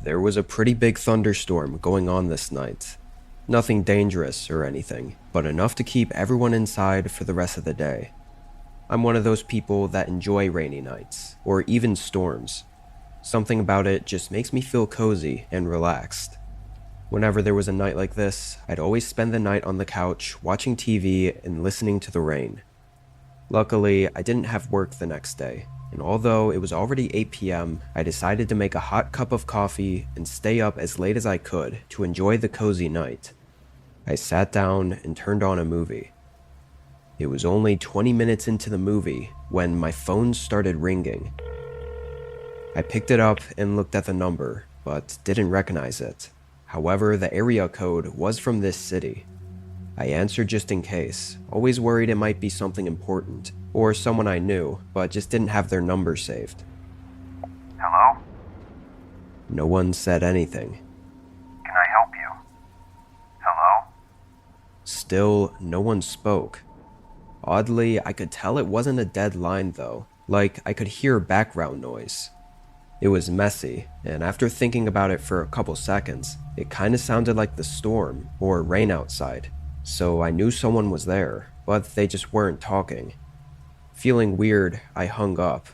There was a pretty big thunderstorm going on this night. Nothing dangerous or anything, but enough to keep everyone inside for the rest of the day. I'm one of those people that enjoy rainy nights, or even storms. Something about it just makes me feel cozy and relaxed. Whenever there was a night like this, I'd always spend the night on the couch watching TV and listening to the rain. Luckily, I didn't have work the next day, and although it was already 8 p.m., I decided to make a hot cup of coffee and stay up as late as I could to enjoy the cozy night. I sat down and turned on a movie. It was only 20 minutes into the movie when my phone started ringing. I picked it up and looked at the number, but didn't recognize it. However, the area code was from this city. I answered just in case, always worried it might be something important, or someone I knew, but just didn't have their number saved. Hello? No one said anything. Can I help you? Hello? Still, no one spoke. Oddly, I could tell it wasn't a dead line though, like I could hear background noise. It was messy, and after thinking about it for a couple seconds, it kinda sounded like the storm or rain outside, so I knew someone was there, but they just weren't talking. Feeling weird, I hung up.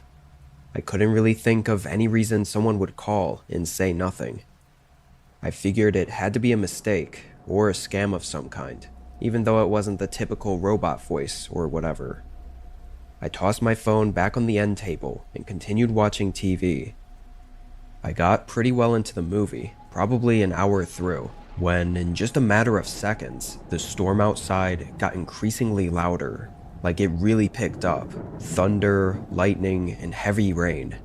I couldn't really think of any reason someone would call and say nothing. I figured it had to be a mistake or a scam of some kind, even though it wasn't the typical robot voice or whatever. I tossed my phone back on the end table and continued watching TV. I got pretty well into the movie, probably an hour through, when in just a matter of seconds, the storm outside got increasingly louder, like it really picked up. Thunder, lightning, and heavy rain.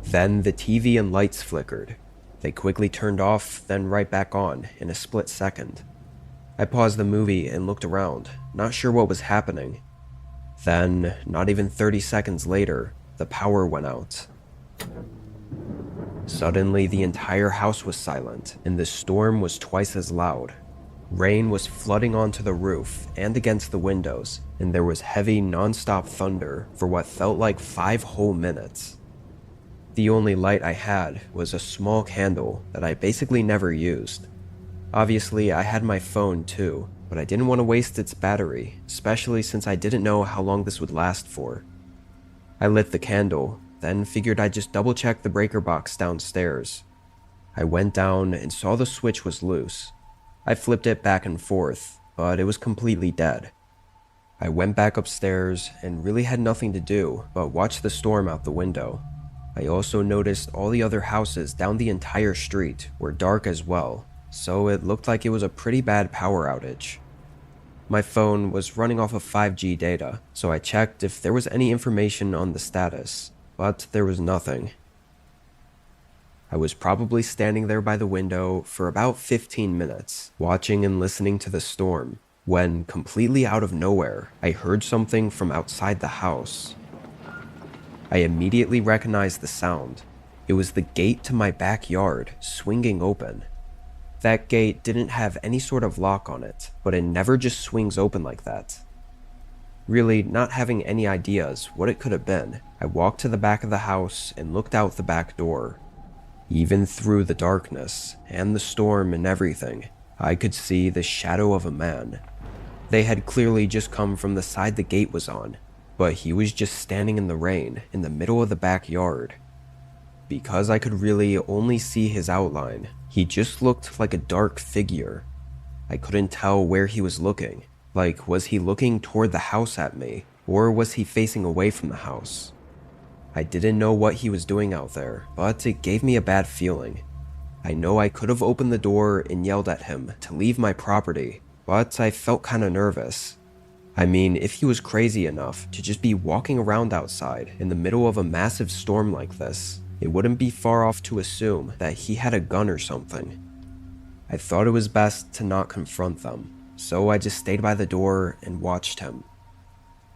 Then the TV and lights flickered. They quickly turned off, then right back on in a split second. I paused the movie and looked around, not sure what was happening. Then, not even 30 seconds later, the power went out. Suddenly, the entire house was silent, and the storm was twice as loud. Rain was flooding onto the roof and against the windows, and there was heavy, non-stop thunder for what felt like 5 whole minutes. The only light I had was a small candle that I basically never used. Obviously, I had my phone too, but I didn't want to waste its battery, especially since I didn't know how long this would last for. I lit the candle, then figured I'd just double check the breaker box downstairs. I went down and saw the switch was loose. I flipped it back and forth, but it was completely dead. I went back upstairs and really had nothing to do but watch the storm out the window. I also noticed all the other houses down the entire street were dark as well, so it looked like it was a pretty bad power outage. My phone was running off of 5G data, so I checked if there was any information on the status, but there was nothing. I was probably standing there by the window for about 15 minutes, watching and listening to the storm, when, completely out of nowhere, I heard something from outside the house. I immediately recognized the sound. It was the gate to my backyard swinging open. That gate didn't have any sort of lock on it, but it never just swings open like that. Really, not having any ideas what it could have been, I walked to the back of the house and looked out the back door. Even through the darkness, and the storm and everything, I could see the shadow of a man. They had clearly just come from the side the gate was on, but he was just standing in the rain in the middle of the backyard. Because I could really only see his outline, he just looked like a dark figure. I couldn't tell where he was looking. Like, was he looking toward the house at me, or was he facing away from the house? I didn't know what he was doing out there, but it gave me a bad feeling. I know I could have opened the door and yelled at him to leave my property, but I felt kinda nervous. I mean, if he was crazy enough to just be walking around outside in the middle of a massive storm like this, it wouldn't be far off to assume that he had a gun or something. I thought it was best to not confront them, so I just stayed by the door and watched him.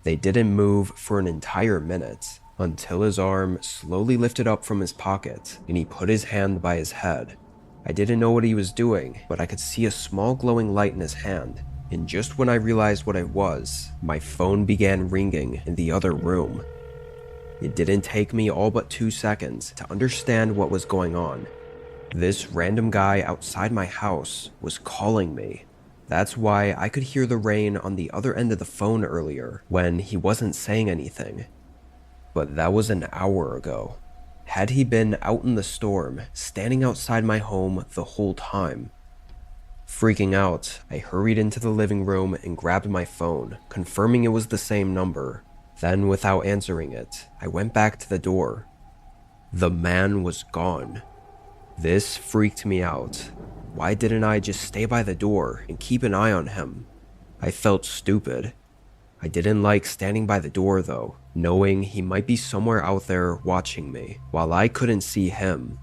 They didn't move for an entire minute, until his arm slowly lifted up from his pocket and he put his hand by his head. I didn't know what he was doing, but I could see a small glowing light in his hand, and just when I realized what it was, my phone began ringing in the other room. It didn't take me all but 2 seconds to understand what was going on. This random guy outside my house was calling me. That's why I could hear the rain on the other end of the phone earlier when he wasn't saying anything. But that was an hour ago. Had he been out in the storm, standing outside my home the whole time? Freaking out, I hurried into the living room and grabbed my phone, confirming it was the same number. Then, without answering it, I went back to the door. The man was gone. This freaked me out. Why didn't I just stay by the door and keep an eye on him? I felt stupid. I didn't like standing by the door though, knowing he might be somewhere out there watching me, while I couldn't see him.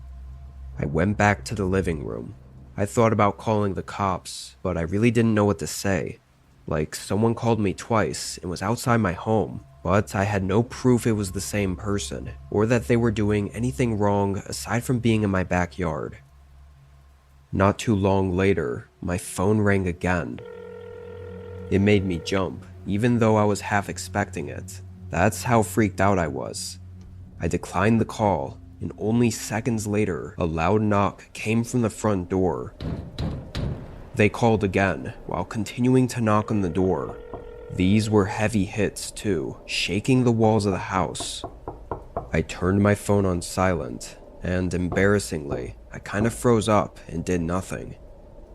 I went back to the living room. I thought about calling the cops, but I really didn't know what to say. Like, someone called me twice and was outside my home, but I had no proof it was the same person, or that they were doing anything wrong aside from being in my backyard. Not too long later, my phone rang again. It made me jump, even though I was half expecting it. That's how freaked out I was. I declined the call, and only seconds later, a loud knock came from the front door. They called again, while continuing to knock on the door. These were heavy hits too, shaking the walls of the house. I turned my phone on silent, and embarrassingly, I kind of froze up and did nothing.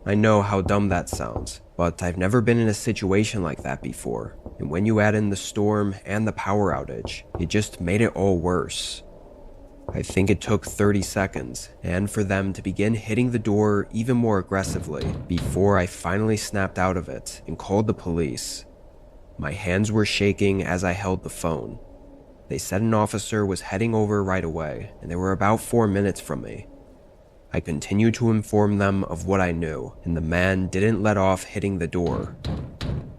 I know how dumb that sounds, but I've never been in a situation like that before, and when you add in the storm and the power outage, it just made it all worse. I think it took 30 seconds, and for them to begin hitting the door even more aggressively, before I finally snapped out of it and called the police. My hands were shaking as I held the phone. They said an officer was heading over right away, and they were about 4 minutes from me. I continued to inform them of what I knew, and the man didn't let off hitting the door.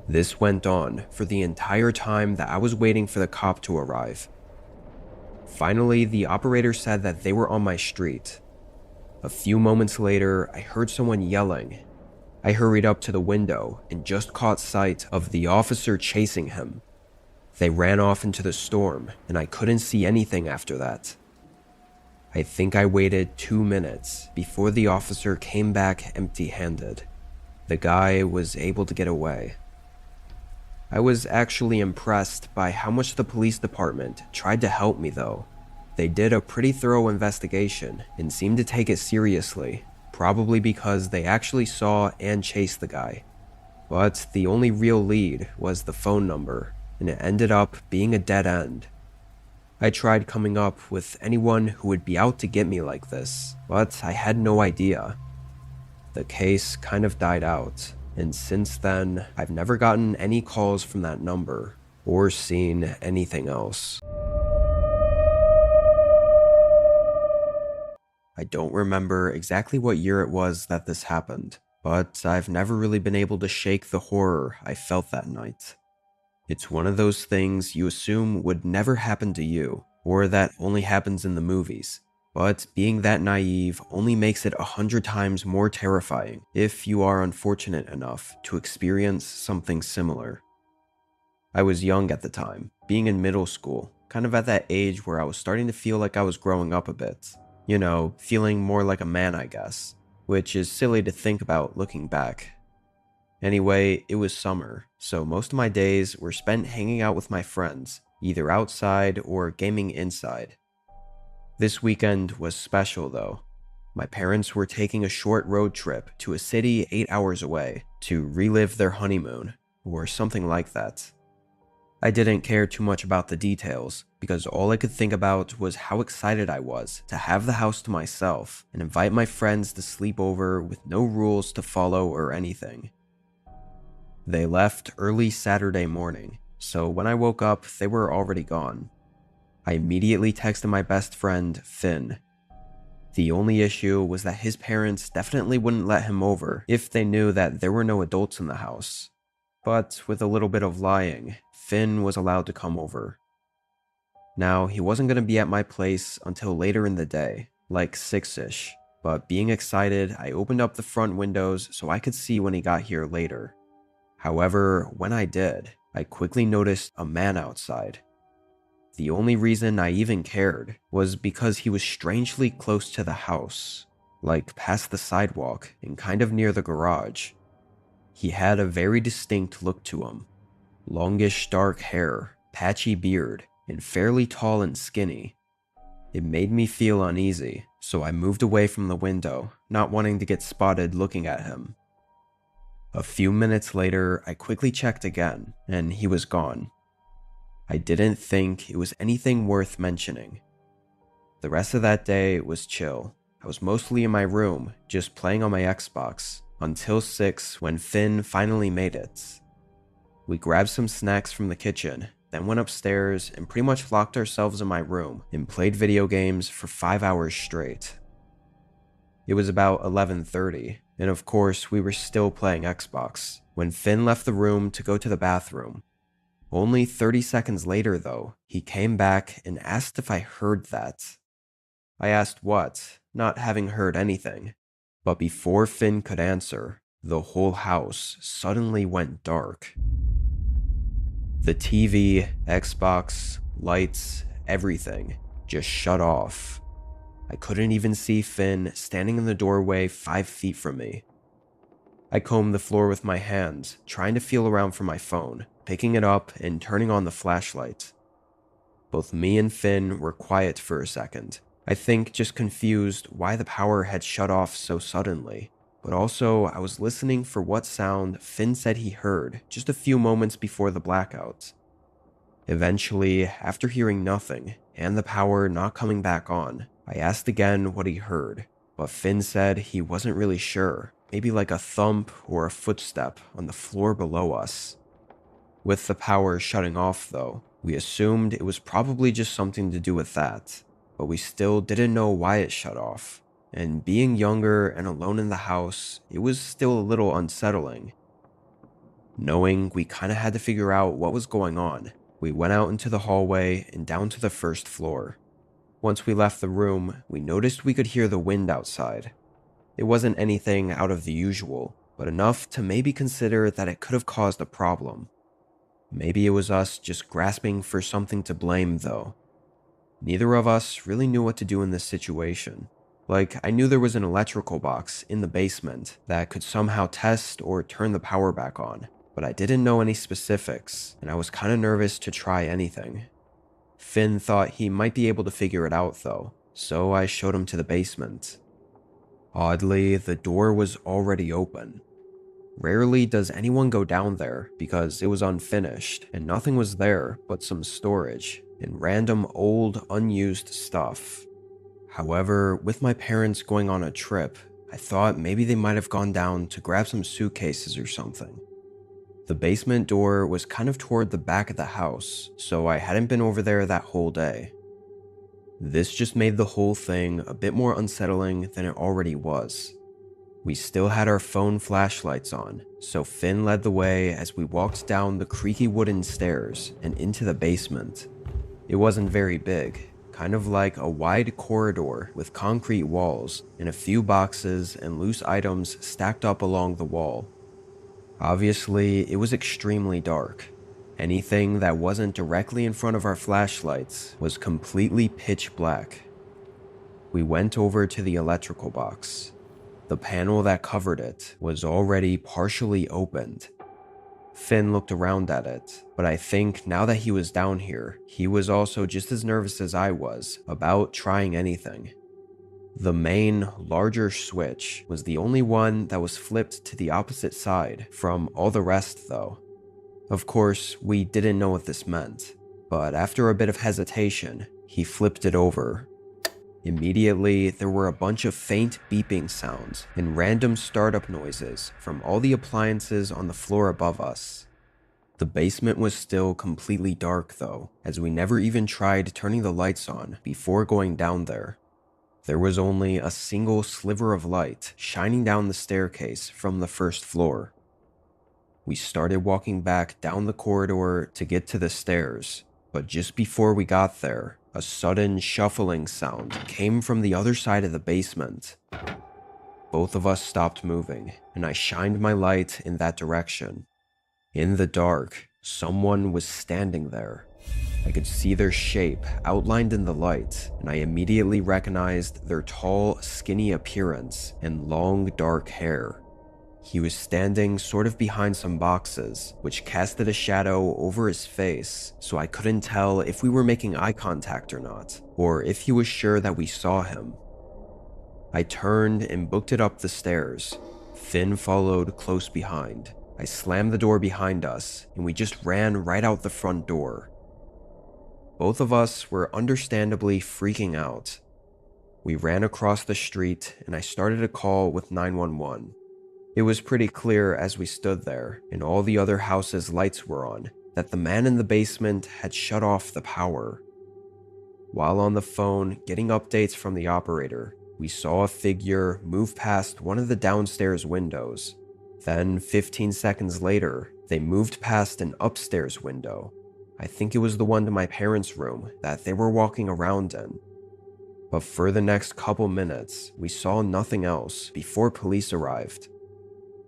This went on for the entire time that I was waiting for the cop to arrive. Finally, the operator said that they were on my street. A few moments later, I heard someone yelling. I hurried up to the window and just caught sight of the officer chasing him. They ran off into the storm, and I couldn't see anything after that. I think I waited 2 minutes before the officer came back empty-handed. The guy was able to get away. I was actually impressed by how much the police department tried to help me though. They did a pretty thorough investigation and seemed to take it seriously, probably because they actually saw and chased the guy. But the only real lead was the phone number, and it ended up being a dead end. I tried coming up with anyone who would be out to get me like this, but I had no idea. The case kind of died out, and since then, I've never gotten any calls from that number, or seen anything else. I don't remember exactly what year it was that this happened, but I've never really been able to shake the horror I felt that night. It's one of those things you assume would never happen to you, or that only happens in the movies. But being that naive only makes it 100 times more terrifying if you are unfortunate enough to experience something similar. I was young at the time, being in middle school, kind of at that age where I was starting to feel like I was growing up a bit. You know, feeling more like a man, I guess, which is silly to think about looking back. Anyway, it was summer, so most of my days were spent hanging out with my friends, either outside or gaming inside. This weekend was special though. My parents were taking a short road trip to a city 8 hours away to relive their honeymoon, or something like that. I didn't care too much about the details, because all I could think about was how excited I was to have the house to myself and invite my friends to sleep over with no rules to follow or anything. They left early Saturday morning, so when I woke up, they were already gone. I immediately texted my best friend, Finn. The only issue was that his parents definitely wouldn't let him over if they knew that there were no adults in the house. But with a little bit of lying, Finn was allowed to come over. Now, he wasn't going to be at my place until later in the day, like 6-ish, but being excited, I opened up the front windows so I could see when he got here later. However, when I did, I quickly noticed a man outside. The only reason I even cared was because he was strangely close to the house, like past the sidewalk and kind of near the garage. He had a very distinct look to him. Longish dark hair, patchy beard, and fairly tall and skinny. It made me feel uneasy, so I moved away from the window, not wanting to get spotted looking at him. A few minutes later, I quickly checked again, and he was gone. I didn't think it was anything worth mentioning. The rest of that day was chill. I was mostly in my room, just playing on my Xbox, until 6 when Finn finally made it. We grabbed some snacks from the kitchen, then went upstairs and pretty much locked ourselves in my room and played video games for 5 hours straight. It was about 11:30, and of course we were still playing Xbox, when Finn left the room to go to the bathroom. Only 30 seconds later though, he came back and asked if I heard that. I asked what, not having heard anything, but before Finn could answer, the whole house suddenly went dark. The TV, Xbox, lights, everything just shut off. I couldn't even see Finn standing in the doorway 5 feet from me. I combed the floor with my hands, trying to feel around for my phone, picking it up and turning on the flashlight. Both me and Finn were quiet for a second. I think just confused why the power had shut off so suddenly, but also I was listening for what sound Finn said he heard just a few moments before the blackout. Eventually, after hearing nothing and the power not coming back on, I asked again what he heard, but Finn said he wasn't really sure, maybe like a thump or a footstep on the floor below us. With the power shutting off though, we assumed it was probably just something to do with that, but we still didn't know why it shut off, and being younger and alone in the house, it was still a little unsettling. Knowing we kinda had to figure out what was going on, we went out into the hallway and down to the first floor. Once we left the room, we noticed we could hear the wind outside. It wasn't anything out of the usual, but enough to maybe consider that it could have caused a problem. Maybe it was us just grasping for something to blame though. Neither of us really knew what to do in this situation. Like, I knew there was an electrical box in the basement that could somehow test or turn the power back on, but I didn't know any specifics, and I was kinda nervous to try anything. Finn thought he might be able to figure it out though, so I showed him to the basement. Oddly, the door was already open. Rarely does anyone go down there because it was unfinished and nothing was there but some storage and random old unused stuff. However, with my parents going on a trip, I thought maybe they might have gone down to grab some suitcases or something. The basement door was kind of toward the back of the house, so I hadn't been over there that whole day. This just made the whole thing a bit more unsettling than it already was. We still had our phone flashlights on, so Finn led the way as we walked down the creaky wooden stairs and into the basement. It wasn't very big, kind of like a wide corridor with concrete walls and a few boxes and loose items stacked up along the wall. Obviously, it was extremely dark. Anything that wasn't directly in front of our flashlights was completely pitch black. We went over to the electrical box. The panel that covered it was already partially opened. Finn looked around at it, but I think now that he was down here, he was also just as nervous as I was about trying anything. The main, larger switch was the only one that was flipped to the opposite side from all the rest though. Of course, we didn't know what this meant, but after a bit of hesitation, he flipped it over. Immediately, there were a bunch of faint beeping sounds and random startup noises from all the appliances on the floor above us. The basement was still completely dark though, as we never even tried turning the lights on before going down there. There was only a single sliver of light shining down the staircase from the first floor. We started walking back down the corridor to get to the stairs, but just before we got there, a sudden shuffling sound came from the other side of the basement. Both of us stopped moving, and I shined my light in that direction. In the dark, someone was standing there. I could see their shape outlined in the light, and I immediately recognized their tall, skinny appearance and long, dark hair. He was standing sort of behind some boxes, which casted a shadow over his face, so I couldn't tell if we were making eye contact or not, or if he was sure that we saw him. I turned and booked it up the stairs. Finn followed close behind. I slammed the door behind us, and we just ran right out the front door. Both of us were understandably freaking out. We ran across the street, and I started a call with 911. It was pretty clear as we stood there, and all the other houses' lights were on, that the man in the basement had shut off the power. While on the phone, getting updates from the operator, we saw a figure move past one of the downstairs windows. Then, 15 seconds later, they moved past an upstairs window. I think it was the one to my parents' room that they were walking around in. But for the next couple minutes, we saw nothing else before police arrived.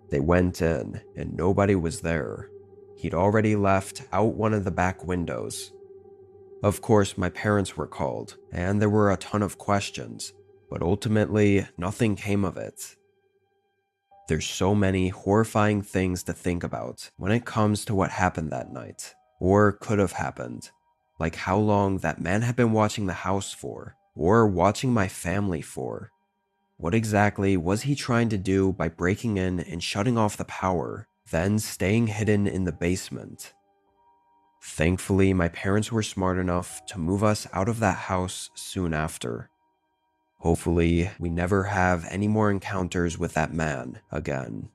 They went in, and nobody was there. He'd already left out one of the back windows. Of course, my parents were called, and there were a ton of questions, but ultimately, nothing came of it. There's so many horrifying things to think about when it comes to what happened that night, or could have happened, like how long that man had been watching the house for, or watching my family for. What exactly was he trying to do by breaking in and shutting off the power, then staying hidden in the basement? Thankfully, my parents were smart enough to move us out of that house soon after. Hopefully, we never have any more encounters with that man again.